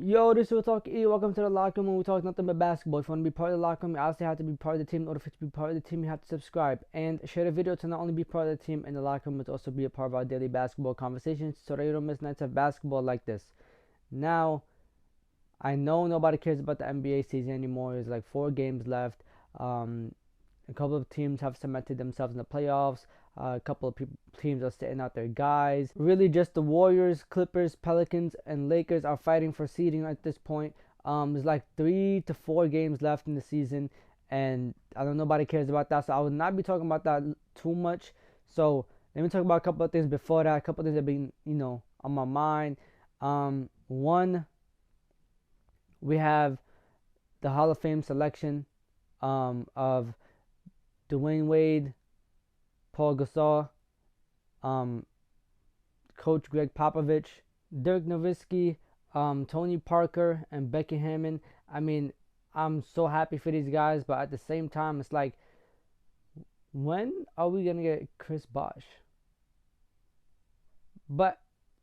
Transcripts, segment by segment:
Yo, this is Real Talk E. Welcome to the locker room. We talk nothing but basketball. If you want to be part of the locker room, you also have to be part of the team. In order for you to be part of the team, you have to subscribe and share the video to not only be part of the team in the locker room, but also be a part of our daily basketball conversations so that you don't miss nights of basketball like this. Now, I know nobody cares about the NBA season anymore. There's like 4 games left. A couple of teams have cemented themselves in the playoffs. A couple of teams are sitting out their guys. Really, just the Warriors, Clippers, Pelicans, and Lakers are fighting for seeding at this point. There's like 3 to 4 games left in the season, and I don't know nobody cares about that. So I will not be talking about that too much. So let me talk about a couple of things before that. A couple of things that have been, on my mind. One, we have the Hall of Fame selection of Dwayne Wade, Paul Gasol, Coach Greg Popovich, Dirk Nowitzki, Tony Parker, and Becky Hammond. I mean, I'm so happy for these guys, but at the same time, it's like, when are we going to get Chris Bosh? But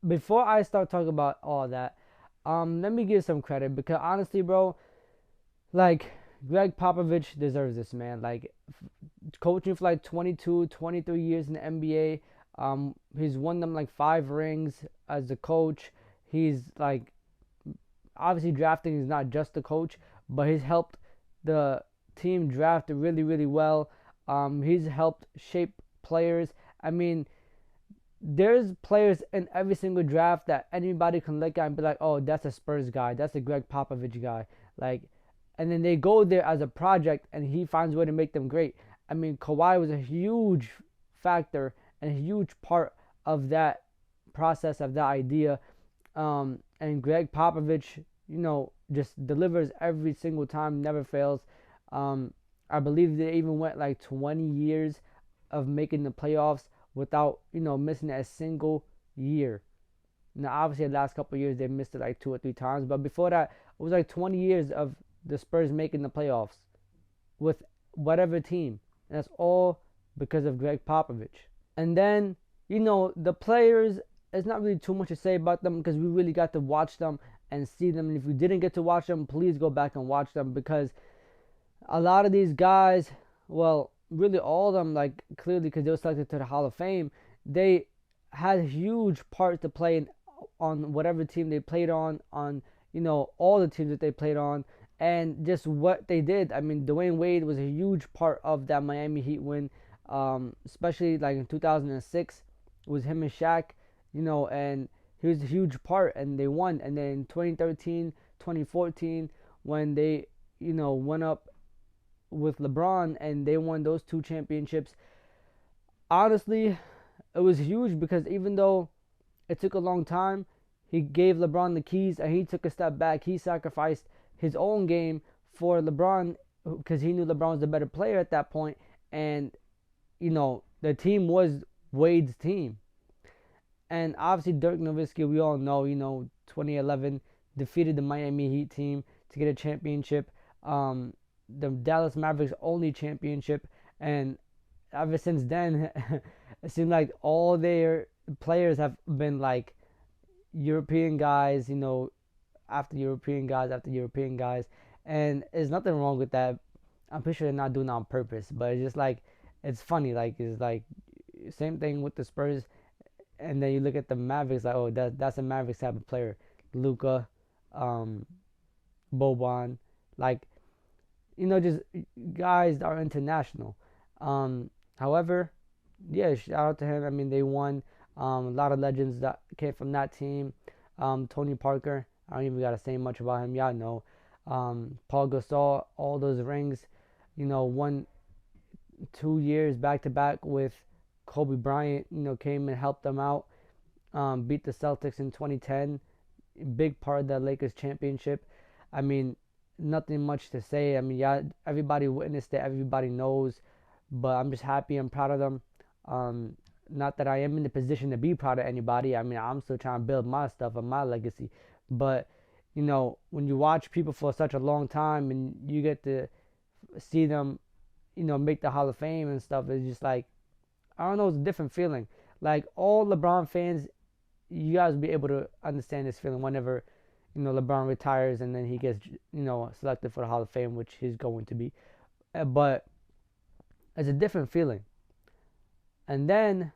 before I start talking about all that, let me give some credit because honestly, bro, like, Greg Popovich deserves this, man. Like, coaching for like 22, 23 years in the NBA. He's won them like 5 rings as a coach. He's like, obviously drafting is not just the coach, but he's helped the team draft really, really well. He's helped shape players. I mean, there's players in every single draft that anybody can look at and be like, oh, that's a Spurs guy. That's a Greg Popovich guy. Like, and then they go there as a project, and he finds a way to make them great. I mean, Kawhi was a huge factor and a huge part of that process, of that idea. And Greg Popovich, just delivers every single time, never fails. I believe they even went like 20 years of making the playoffs without, missing a single year. Now, obviously, the last couple of years, they missed it like 2 or 3 times. But before that, it was like 20 years of the Spurs making the playoffs with whatever team. And that's all because of Greg Popovich. And then, the players, it's not really too much to say about them because we really got to watch them and see them. And if you didn't get to watch them, please go back and watch them because a lot of these guys, well, really all of them, like, clearly because they were selected to the Hall of Fame, they had huge parts to play on whatever team they played on, all the teams that they played on. And just what they did. I mean, Dwayne Wade was a huge part of that Miami Heat win, especially like in 2006. It was him and Shaq, and he was a huge part, and they won. And then in 2013, 2014, when they, went up with LeBron and they won those 2 championships, honestly, it was huge because even though it took a long time, he gave LeBron the keys and he took a step back. He sacrificed his own game for LeBron because he knew LeBron was the better player at that point. And, the team was Wade's team. And obviously Dirk Nowitzki, we all know, 2011 defeated the Miami Heat team to get a championship. The Dallas Mavericks' only championship. And ever since then, it seems like all their players have been like European guys, after European guys after European guys. And there's nothing wrong with that. I'm pretty sure they're not doing it on purpose, but it's just like, it's funny. Like, it's like same thing with the Spurs, and then you look at the Mavericks, like, oh, that's a Mavericks type of player. Luka, Boban, like, just guys that are international. However, yeah, shout out to him. I mean, they won. A lot of legends that came from that team. Tony Parker, I don't even got to say much about him. Y'all know. Paul Gasol, all those rings, won 2 years back to back with Kobe Bryant, came and helped them out. Beat the Celtics in 2010. Big part of the Lakers championship. I mean, nothing much to say. I mean, yeah, everybody witnessed it. Everybody knows. But I'm just happy. I'm proud of them. Not that I am in the position to be proud of anybody. I mean, I'm still trying to build my stuff and my legacy. But, when you watch people for such a long time and you get to see them, make the Hall of Fame and stuff, it's just like, I don't know, it's a different feeling. Like, all LeBron fans, you guys will be able to understand this feeling whenever, LeBron retires and then he gets selected for the Hall of Fame, which he's going to be. But it's a different feeling. And then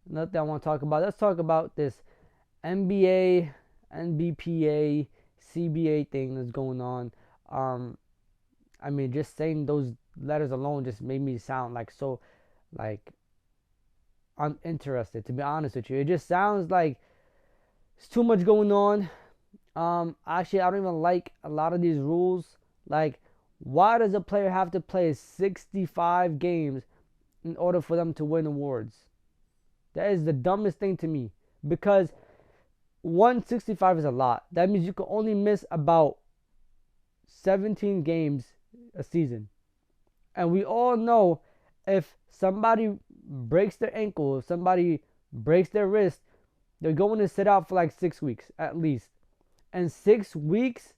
another thing I want to talk about. Let's talk about this NBA, NBPA, CBA thing that's going on. I mean, just saying those letters alone just made me sound like so, like, uninterested. To be honest with you, it just sounds like it's too much going on. Actually, I don't even like a lot of these rules. Like, why does a player have to play 65 games in order for them to win awards? That is the dumbest thing to me. Because 165 is a lot. That means you can only miss about 17 games a season. And we all know if somebody breaks their ankle, if somebody breaks their wrist, they're going to sit out for like 6 weeks at least. And 6 weeks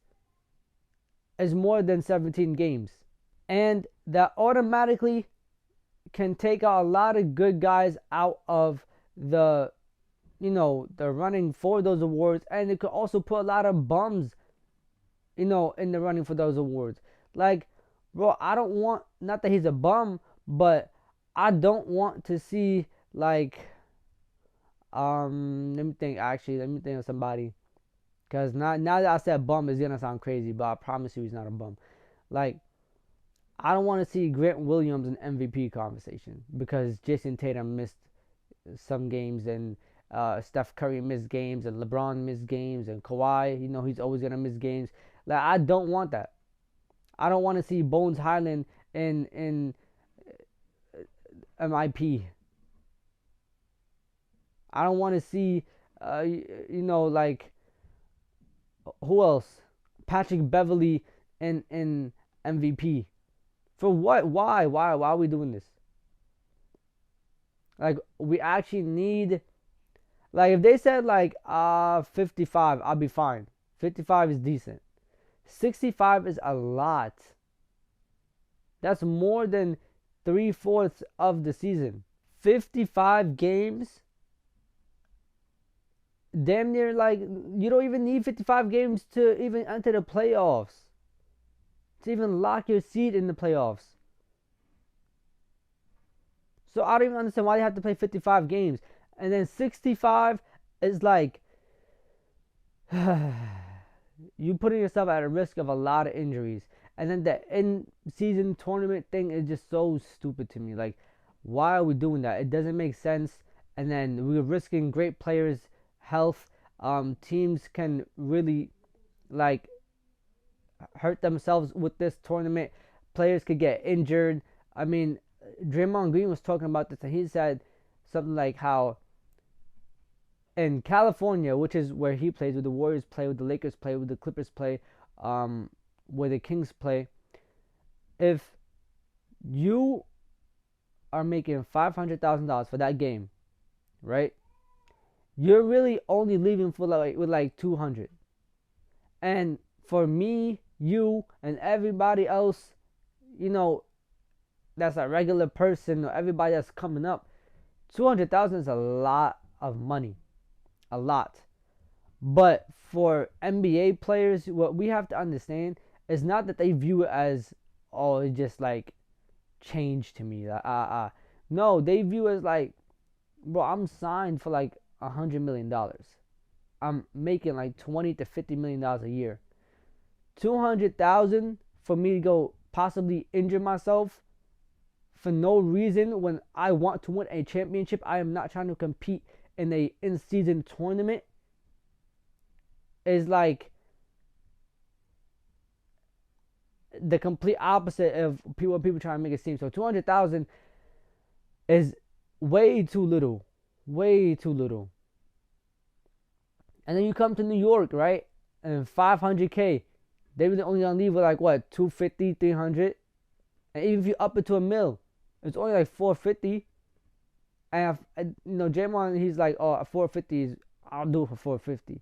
is more than 17 games. And that automatically can take a lot of good guys out of the running for those awards, and it could also put a lot of bums in the running for those awards. Like, bro, I don't want, not that he's a bum, but I don't want to see, like, let me think of somebody, because now that I said bum, it's gonna sound crazy, but I promise you he's not a bum. Like, I don't want to see Grant Williams in MVP conversation because Jason Tatum missed some games, and Steph Curry missed games, and LeBron missed games, and Kawhi, he's always gonna miss games. Like, I don't want that. I don't want to see Bones Highland in MIP. I don't want to see, like, who else? Patrick Beverly in MVP. For what? Why? Why are we doing this? Like, we actually need, like, if they said like 55, I'll be fine. 55 is decent. 65 is a lot. That's more than 3/4 of the season. 55 games. Damn near, like, you don't even need 55 games to even enter the playoffs. To even lock your seat in the playoffs. So I don't even understand why they have to play 55 games. And then 65 is like, you putting yourself at a risk of a lot of injuries. And then the in-season tournament thing is just so stupid to me. Like, why are we doing that? It doesn't make sense. And then we're risking great players' health. Teams can really, like, hurt themselves with this tournament. Players could get injured. I mean, Draymond Green was talking about this, and he said something like how in California, which is where he plays, where the Warriors play, where the Lakers play, where the Clippers play, where the Kings play, if you are making $500,000 for that game, right? You're really only leaving for with like 200. And for me, you, and everybody else, that's a regular person, or everybody that's coming up, 200,000 is a lot of money. A lot. But for NBA players, what we have to understand is not that they view it as, oh, it's just like change to me. No, they view it as like, bro, I'm signed for like $100 million. I'm making like $20 to $50 million a year. 200,000 for me to go possibly injure myself for no reason when I want to win a championship. I am not trying to compete in a in-season tournament. Is like the complete opposite of what people try to make it seem. So 200,000 is way too little. Way too little. And then you come to New York, right? And 500K. They really only gonna leave with like what, 250, 300? And even if you up it to $1 million, it's only like 450. And Draymond, he's like, oh, 450 is, I'll do it for 450.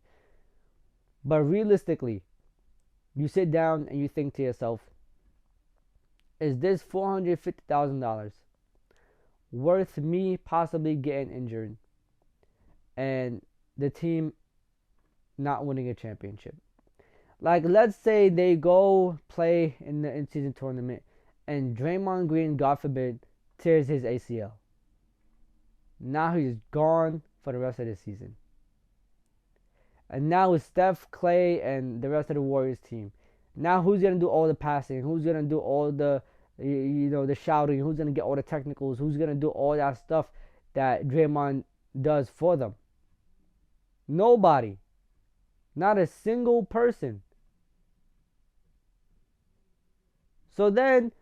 But realistically, you sit down and you think to yourself, is this $450,000 worth me possibly getting injured and the team not winning a championship? Like, let's say they go play in the in-season tournament, and Draymond Green, God forbid, tears his ACL. Now he's gone for the rest of the season. And now it's Steph, Clay, and the rest of the Warriors team. Now who's gonna do all the passing? Who's gonna do all the shouting? Who's gonna get all the technicals? Who's gonna do all that stuff that Draymond does for them? Nobody. Not a single person. So then,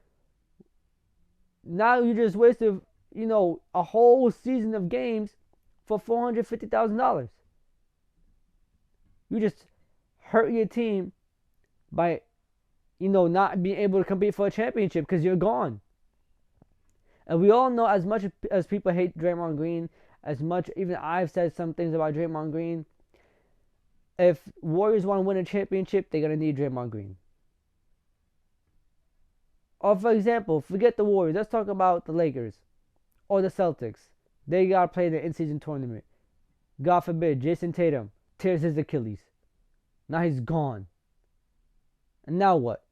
now you just wasted, a whole season of games for $450,000. You just hurt your team by, not being able to compete for a championship because you're gone. And we all know, as much as people hate Draymond Green, as much, even I've said some things about Draymond Green, if Warriors want to win a championship, they're going to need Draymond Green. Or, for example, forget the Warriors. Let's talk about the Lakers or the Celtics. They got to play the in-season tournament. God forbid, Jason Tatum tears his Achilles. Now he's gone. And now what?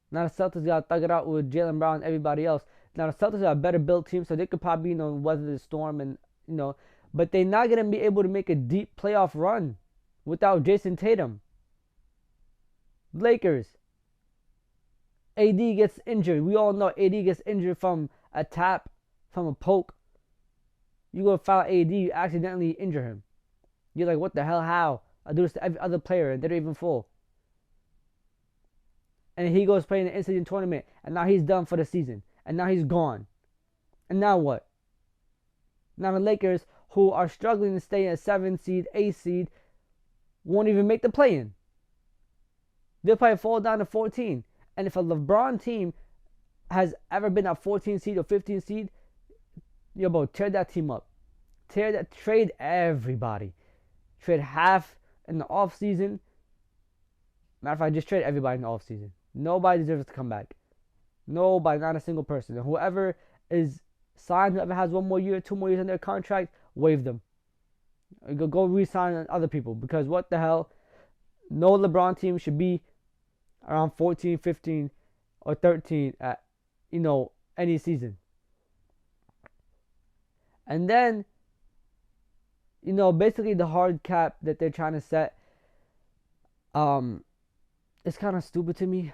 Now the Celtics got to thug it out with Jaylen Brown and everybody else. Now the Celtics are a better built team, so they could probably, weather the storm and, but they're not going to be able to make a deep playoff run without Jason Tatum. Lakers. AD gets injured. We all know AD gets injured from a tap, from a poke. You go foul AD, you accidentally injure him. You're like, what the hell, how? I do this to every other player, and they're even full. And he goes playing the in-season tournament, and now he's done for the season. And now he's gone. And now what? Now the Lakers, who are struggling to stay in a 7 seed, 8 seed, won't even make the play-in. They'll probably fall down to 14. And if a LeBron team has ever been a 14 seed or 15 seed, bro, tear that team up. Trade everybody. Trade half in the offseason. Matter of fact, just trade everybody in the offseason. Nobody deserves to come back. Nobody, not a single person. And whoever is signed, whoever has 1 more year, 2 more years in their contract, waive them. Go re-sign other people. Because what the hell? No LeBron team should be around 14, 15, or 13 at, any season. And then, basically the hard cap that they're trying to set, it's kind of stupid to me.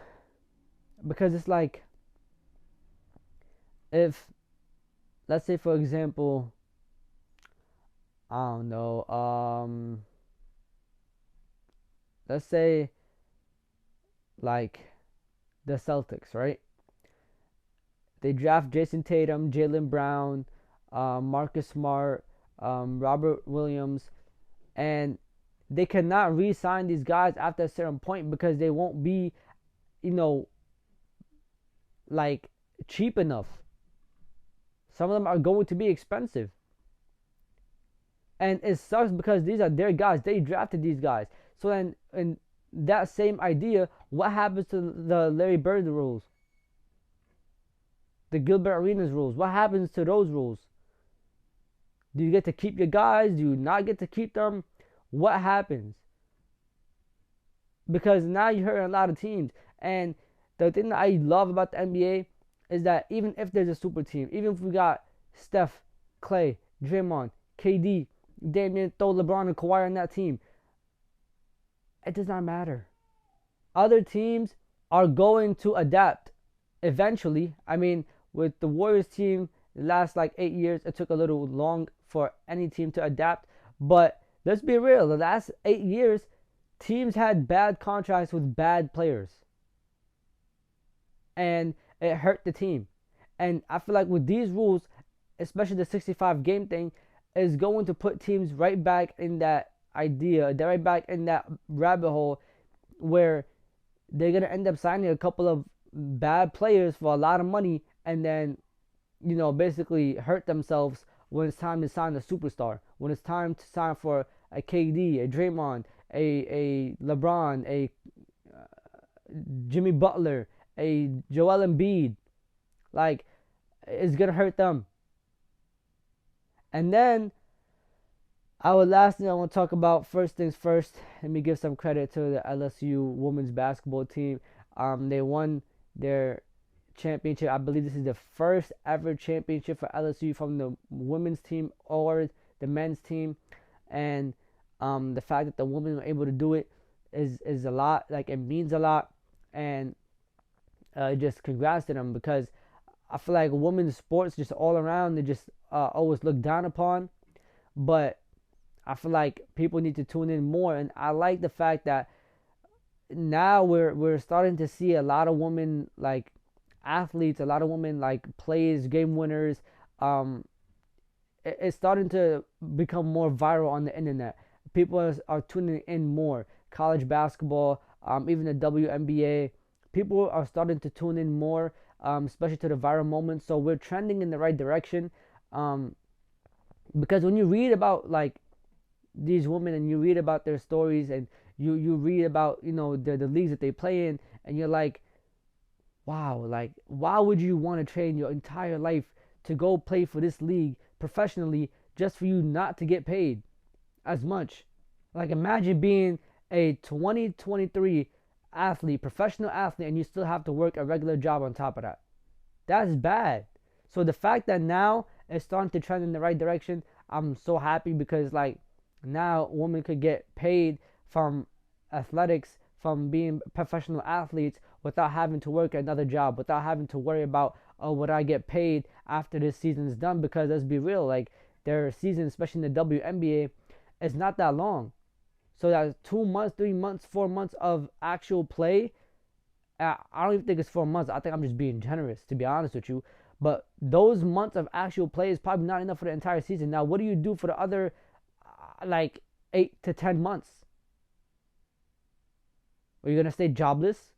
Because it's like, if, let's say, for example, I don't know, let's say, like, the Celtics, right? They draft Jason Tatum, Jaylen Brown, Marcus Smart, Robert Williams, and they cannot re-sign these guys after a certain point because they won't be, like, cheap enough. Some of them are going to be expensive. And it sucks because these are their guys. They drafted these guys. So then, in that same idea, what happens to the Larry Bird rules? The Gilbert Arenas rules. What happens to those rules? Do you get to keep your guys? Do you not get to keep them? What happens? Because now you're hurting a lot of teams. And the thing that I love about the NBA is that even if there's a super team, even if we got Steph, Clay, Draymond, KD, Damian, throw LeBron and Kawhi on that team, it does not matter. Other teams are going to adapt eventually. I mean, with the Warriors team, the last 8 years, it took a little long for any team to adapt. But let's be real, the last 8 years, teams had bad contracts with bad players. And it hurt the team. And I feel like with these rules, especially the 65 game thing, is going to put teams right back in that idea. They're right back in that rabbit hole where they're going to end up signing a couple of bad players for a lot of money and then, basically hurt themselves when it's time to sign a superstar. When it's time to sign for a KD, a Draymond, a LeBron, a Jimmy Butler, a Joel Embiid. It's going to hurt them. And then Our last thing I want to talk about, first things first, let me give some credit to the LSU women's basketball team. They won their championship. I believe this is the first ever championship for LSU from the women's team or the men's team. And the fact that the women were able to do it is a lot. Like, it means a lot. And just congrats to them, because I feel like women's sports just all around, they just always looked down upon. But I feel like people need to tune in more, and I like the fact that now we're starting to see a lot of women like athletes, a lot of women like players, game winners. It's starting to become more viral on the internet. People are tuning in more. College basketball, even the WNBA, people are starting to tune in more, especially to the viral moments. So we're trending in the right direction. Because when you read about like these women and you read about their stories, and you read about the leagues that they play in, and you're like, wow, like, why would you want to train your entire life to go play for this league professionally just for you not to get paid as much? Like, imagine being a 2023 athlete, professional athlete, and you still have to work a regular job on top of that. That's bad. So the fact that now it's starting to trend in the right direction, I'm so happy, because like now women could get paid from athletics, from being professional athletes, without having to work another job, without having to worry about, oh, would I get paid after this season is done? Because let's be real, like, their season, especially in the WNBA, is not that long. So that's 2 months, 3 months, 4 months of actual play. I don't even think it's 4 months. I think I'm just being generous, to be honest with you. But those months of actual play is probably not enough for the entire season. Now, what do you do for the other, like, 8 to 10 months? Are you going to stay jobless?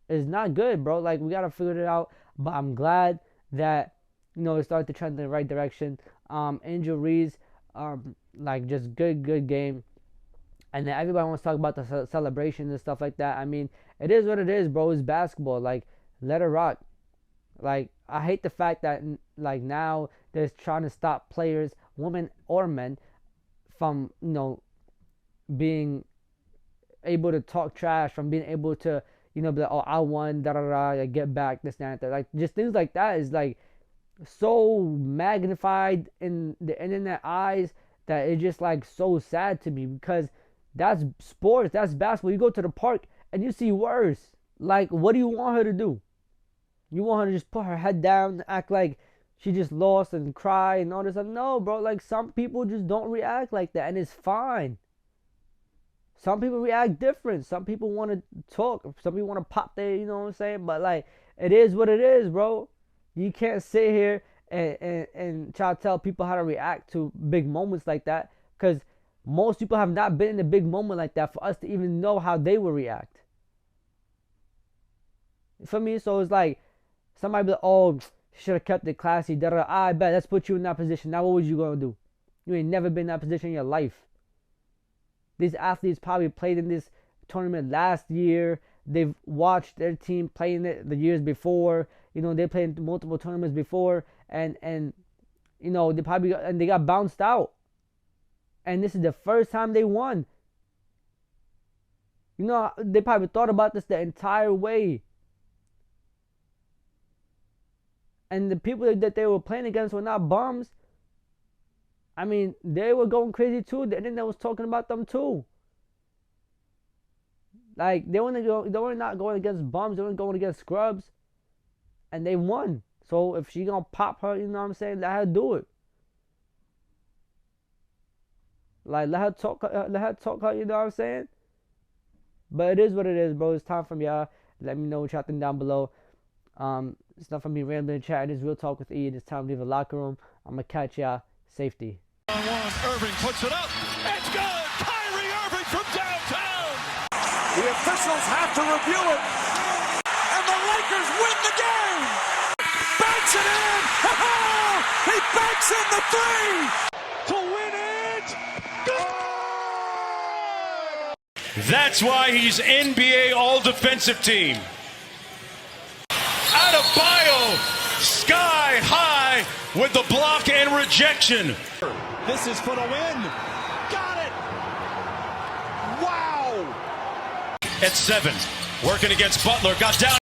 It's not good, bro. Like, we got to figure it out. But I'm glad that, it started to trend in the right direction. Angel Reese, like, just good game. And then everybody wants to talk about the celebration and stuff like that. I mean, it is what it is, bro. It's basketball. Like, let it rock. Like, I hate the fact that, like, now they're trying to stop players, women or men, from, being able to talk trash, from being able to, be like, oh, I won, I get back, this, that, that. Like, just things like that is, like, so magnified in the internet eyes that it's just, like, so sad to me, because that's sports, that's basketball. You go to the park and you see worse. Like, what do you want her to do? You want her to just put her head down, act like she just lost and cry and all this stuff? No, bro. Like, some people just don't react like that, and it's fine. Some people react different. Some people want to talk. Some people want to pop there, you know what I'm saying? But, like, it is what it is, bro. You can't sit here and try to tell people how to react to big moments like that, because most people have not been in a big moment like that for us to even know how they will react. For me, so it's like, somebody be like, oh, should have kept it classy. I bet. Let's put you in that position. Now, what was you going to do? You ain't never been in that position in your life. These athletes probably played in this tournament last year. They've watched their team playing it the years before. They played in multiple tournaments before. And they probably they got bounced out. And this is the first time they won. They probably thought about this the entire way. And the people that they were playing against were not bums. I mean, they were going crazy too. The internet was talking about them too. Like, they were not going against bums. They were going against scrubs. And they won. So if she gonna pop her, you know what I'm saying, let her do it. Like, let her talk her, you know what I'm saying? But it is what it is, bro. It's time from y'all. Let me know what y'all think down below. It's not from me rambling, chatting. It's Real Talk with E, and it's time to leave the locker room. I'm going to catch y'all. Safety. Irving puts it up. It's good. Kyrie Irving from downtown. The officials have to review it. And the Lakers win the game. Banks it in. He banks in the three. To win it. Good. That's why he's NBA All-Defensive Team. Adebayo, sky high with the block and rejection. This is for the win. Got it. Wow. At 7, working against Butler, got down.